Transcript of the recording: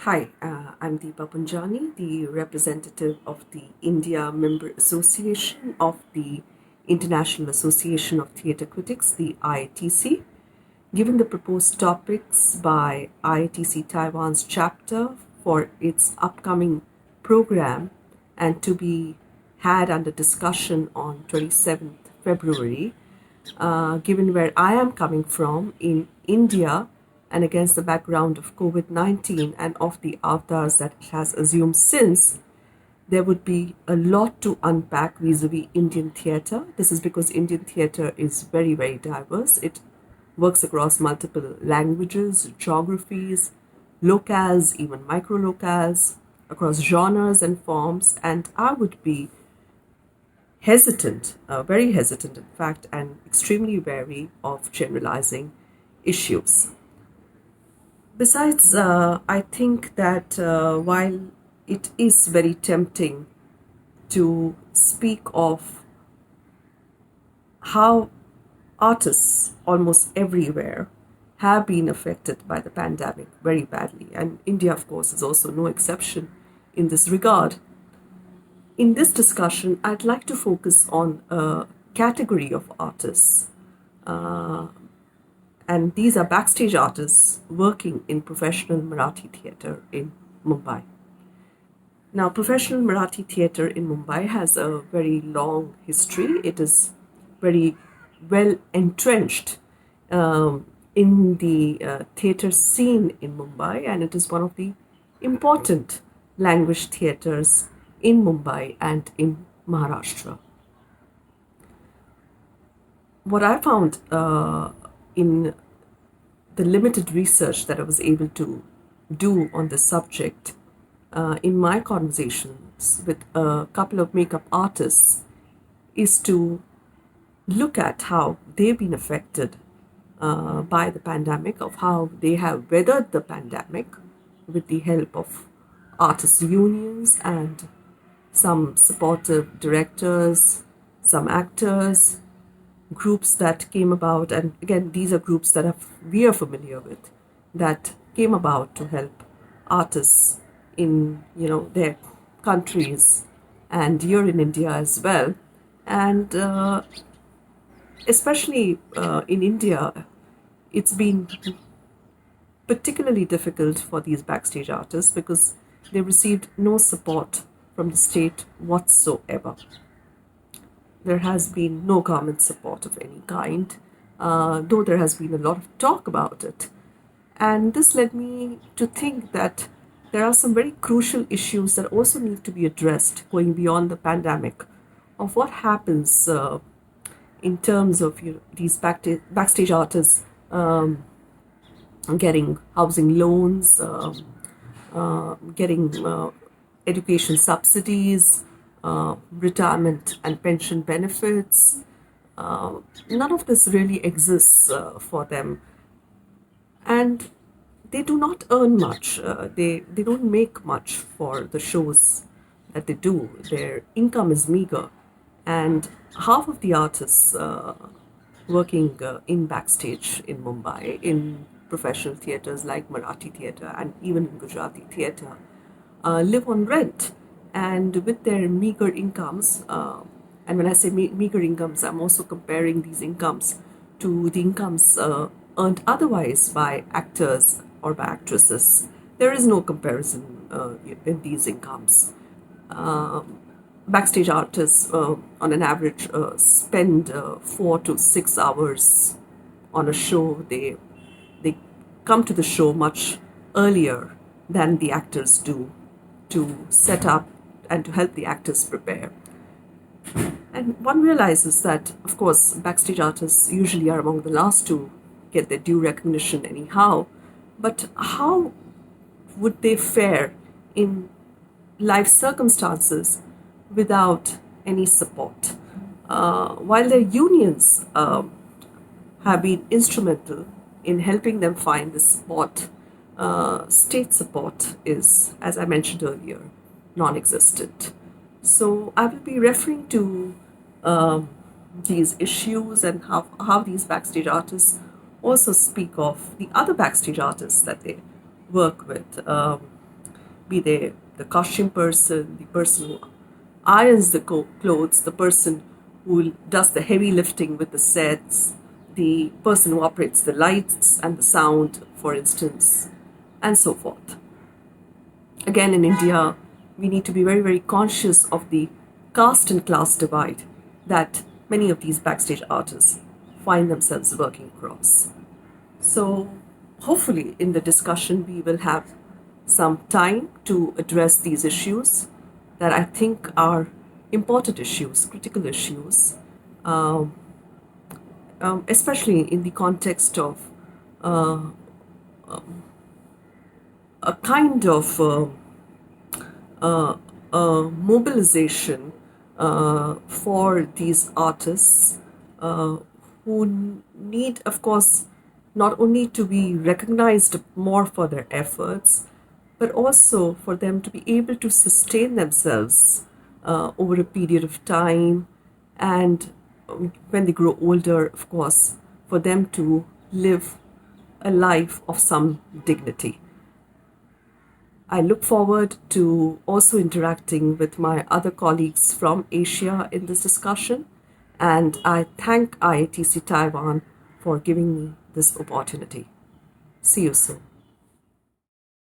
Hi, I'm Deepa Punjani, the representative of the India Member Association of the International Association of Theatre Critics, the Iatc. Given the proposed topics by Iatc Taiwan's chapter for its upcoming program and to be had under discussion on 27th February, given where I am coming from in India, and against the background of COVID-19 and of the avatars that it has assumed since, there would be a lot to unpack vis-a-vis Indian theatre. This is because Indian theatre is very, very diverse. It works across multiple languages, geographies, locales, even micro-locales, across genres and forms, and I would be hesitant, very hesitant in fact, and extremely wary of generalizing issues. Besides, I think that while it is very tempting to speak of how artists almost everywhere have been affected by the pandemic very badly, and India, of course, is also no exception in this regard. In this discussion, I'd like to focus on a category of artists, and these are backstage artists working in professional Marathi theatre in Mumbai. Now, professional Marathi theatre in Mumbai has a very long history. It is very well entrenched in the theatre scene in Mumbai, and it is one of the important language theatres in Mumbai and in Maharashtra. What I found in the limited research that I was able to do on this subject in my conversations with a couple of makeup artists is to look at how they've been affected by the pandemic, of how they have weathered the pandemic with the help of artists' unions and some supportive directors, some actors, groups that came about, and again, these are groups that we are familiar with, that came about to help artists in their countries and here in India as well. And especially in India, it's been particularly difficult for these backstage artists because they received no support from the state whatsoever. There has been no government support of any kind, though there has been a lot of talk about it. And this led me to think that there are some very crucial issues that also need to be addressed going beyond the pandemic, of what happens in terms of these backstage artists getting housing loans, getting education subsidies, retirement and pension benefits. None of this really exists for them, and they do not earn much. They don't make much for the shows that they do. Their income is meager, and half of the artists working in backstage in Mumbai, in professional theatres like Marathi theatre and even in Gujarati theatre, live on rent. And with their meager incomes, and when I say meager incomes, I'm also comparing these incomes to the incomes earned otherwise by actors or by actresses. There is no comparison in these incomes. Backstage artists, on an average, spend 4 to 6 hours on a show. They come to the show much earlier than the actors do to set up and to help the actors prepare. And one realizes that, of course, backstage artists usually are among the last to get their due recognition anyhow, but how would they fare in life circumstances without any support? While their unions have been instrumental in helping them find this support, state support is, as I mentioned earlier, non-existent. So I will be referring to these issues and how these backstage artists also speak of the other backstage artists that they work with. be they the costume person, the person who irons the clothes, the person who does the heavy lifting with the sets, the person who operates the lights and the sound, for instance, and so forth. Again, in India, we need to be very, very conscious of the caste and class divide that many of these backstage artists find themselves working across. So hopefully in the discussion we will have some time to address these issues that I think are important issues, critical issues, especially in the context of a kind of mobilization for these artists who need, of course, not only to be recognized more for their efforts, but also for them to be able to sustain themselves over a period of time, and when they grow older, of course, for them to live a life of some dignity. I look forward to also interacting with my other colleagues from Asia in this discussion, and I thank Iatc Taiwan for giving me this opportunity. See you soon.